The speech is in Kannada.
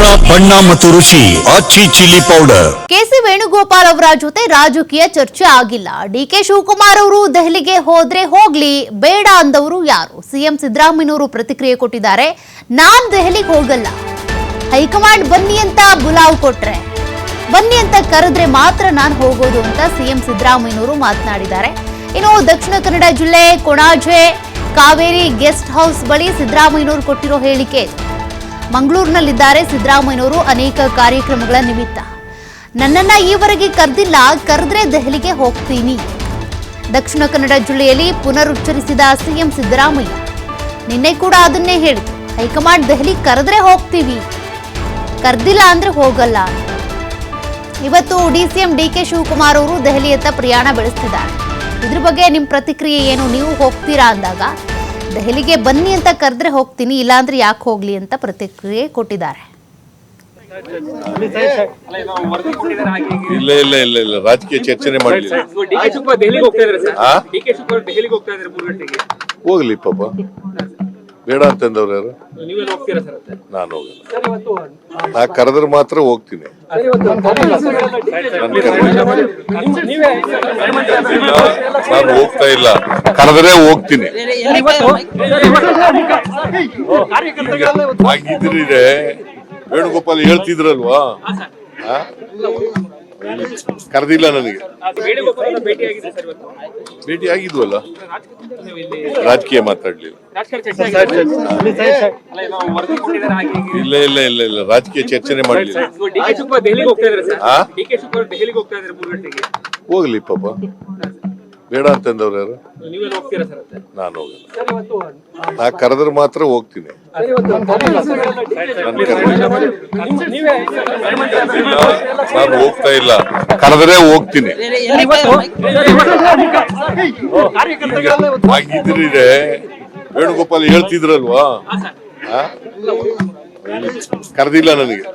ಖಾರ ಬಣ್ಣ ಮತ್ತು ರುಚಿ ಆಚಿ ಚಿಲ್ಲಿ ಪೌಡರ್. ಕೆಸಿ ವೇಣುಗೋಪಾಲ್ ಅವರ ಜೊತೆ ರಾಜಕೀಯ ಚರ್ಚೆ ಆಗಿಲ್ಲ. ಡಿಕೆ ಶಿವಕುಮಾರ್ ಅವರು ದೆಹಲಿಗೆ ಹೋದ್ರೆ ಹೋಗ್ಲಿ, ಬೇಡ ಅಂದವರು ಯಾರು? ಸಿಎಂ ಸಿದ್ದರಾಮಯ್ಯನವರು ಪ್ರತಿಕ್ರಿಯೆ ಕೊಟ್ಟಿದ್ದಾರೆ. ನಾನ್ ದೆಹಲಿಗೆ ಹೋಗಲ್ಲ, ಹೈಕಮಾಂಡ್ ಬನ್ನಿ ಅಂತ ಬುಲಾವ್ ಕೊಟ್ರೆ, ಬನ್ನಿ ಅಂತ ಕರೆದ್ರೆ ಮಾತ್ರ ನಾನು ಹೋಗೋದು ಅಂತ ಸಿಎಂ ಸಿದ್ದರಾಮಯ್ಯನವರು ಮಾತನಾಡಿದ್ದಾರೆ. ಇನ್ನು ದಕ್ಷಿಣ ಕನ್ನಡ ಜಿಲ್ಲೆ ಕೊಣಾಜೆ ಕಾವೇರಿ ಗೆಸ್ಟ್ ಹೌಸ್ ಬಳಿ ಸಿದ್ದರಾಮಯ್ಯನವರು ಕೊಟ್ಟಿರೋ ಹೇಳಿಕೆ. ಮಂಗಳೂರಿನಲ್ಲಿದ್ದಾರೆ ಸಿದ್ದರಾಮಯ್ಯನವರು ಅನೇಕ ಕಾರ್ಯಕ್ರಮಗಳ ನಿಮಿತ್ತ. ನನ್ನನ್ನ ಈವರೆಗೆ ಕರೆದಿಲ್ಲ, ಕರೆದ್ರೆ ದೆಹಲಿಗೆ ಹೋಗ್ತೀನಿ. ದಕ್ಷಿಣ ಕನ್ನಡ ಜಿಲ್ಲೆಯಲ್ಲಿ ಪುನರುಚ್ಚರಿಸಿದ ಸಿಎಂ ಸಿದ್ದರಾಮಯ್ಯ ನಿನ್ನೆ ಕೂಡ ಅದನ್ನೇ ಹೇಳಿದ್ರು. ಹೈಕಮಾಂಡ್ ದೆಹಲಿ ಕರೆದ್ರೆ ಹೋಗ್ತೀವಿ, ಕರೆದಿಲ್ಲ ಅಂದ್ರೆ ಹೋಗಲ್ಲ. ಇವತ್ತು ಡಿಸಿಎಂ ಡಿಕೆ ಶಿವಕುಮಾರ್ ಅವರು ದೆಹಲಿಯತ್ತ ಪ್ರಯಾಣ ಬೆಳೆಸ್ತಿದ್ದಾರೆ. ಇದ್ರ ಬಗ್ಗೆ ನಿಮ್ಮ ಪ್ರತಿಕ್ರಿಯೆ ಏನು? ನೀವು ಹೋಗ್ತೀರಾ ಅಂದಾಗ ದೆಹಲಿಗೆ ಬನ್ನಿ ಅಂತ ಕರೆದ್ರೆ ಹೋಗ್ತೀನಿ, ಇಲ್ಲಾಂದ್ರೆ ಯಾಕೆ ಹೋಗ್ಲಿ ಅಂತ ಪ್ರತಿಕ್ರಿಯೆ ಕೊಟ್ಟಿದ್ದಾರೆ. ಇಲ್ಲ ರಾಜಕೀಯ ಚರ್ಚೆನೆ ಮಾಡಲಿಲ್ಲ. ಹೋಗ್ಲಿ ಪಾಪ, ಬೇಡ ಅಂತಂದವ್ರು ಯಾರು? ನಾನು ಹೋಗಲ್ಲ. ನಾ ಕರೆದ್ರೆ ಮಾತ್ರ ಹೋಗ್ತೀನಿ. ನಾನು ಹೋಗ್ತಾ ಇಲ್ಲ, ಕರೆದ್ರೆ ಹೋಗ್ತೀನಿ. ಹಾಗಿದ್ರೆ ವೇಣುಗೋಪಾಲ್ ಹೇಳ್ತಿದ್ರಲ್ವಾ, ಕರೆದಿಲ್ಲ ನನಗೆ. ಭೇಟಿ ಆಗಿದ್ವಲ್ಲ, ರಾಜಕೀಯ ಮಾತಾಡ್ಲಿಲ್ಲ. ಇಲ್ಲ ರಾಜಕೀಯ ಚರ್ಚೆನೆ ಮಾಡಲಿಲ್ಲ. ಹೋಗ್ಲಿ ಪಾಪ, ಬೇಡ ಅಂತಂದವ್ರು ಯಾರು? ನಾನು ಹೋಗಲ್ಲ. ನಾ ಕರೆದ್ರೆ ಮಾತ್ರ ಹೋಗ್ತೀನಿ. ನಾನು ಹೋಗ್ತಾ ಇಲ್ಲ, ಕರೆದ್ರೆ ಹೋಗ್ತೀನಿ. ಹಾಗಿದ್ರೆ ವೇಣುಗೋಪಾಲ್ ಹೇಳ್ತಿದ್ರಲ್ವಾ, ಕರೆದಿಲ್ಲ ನನಗೆ.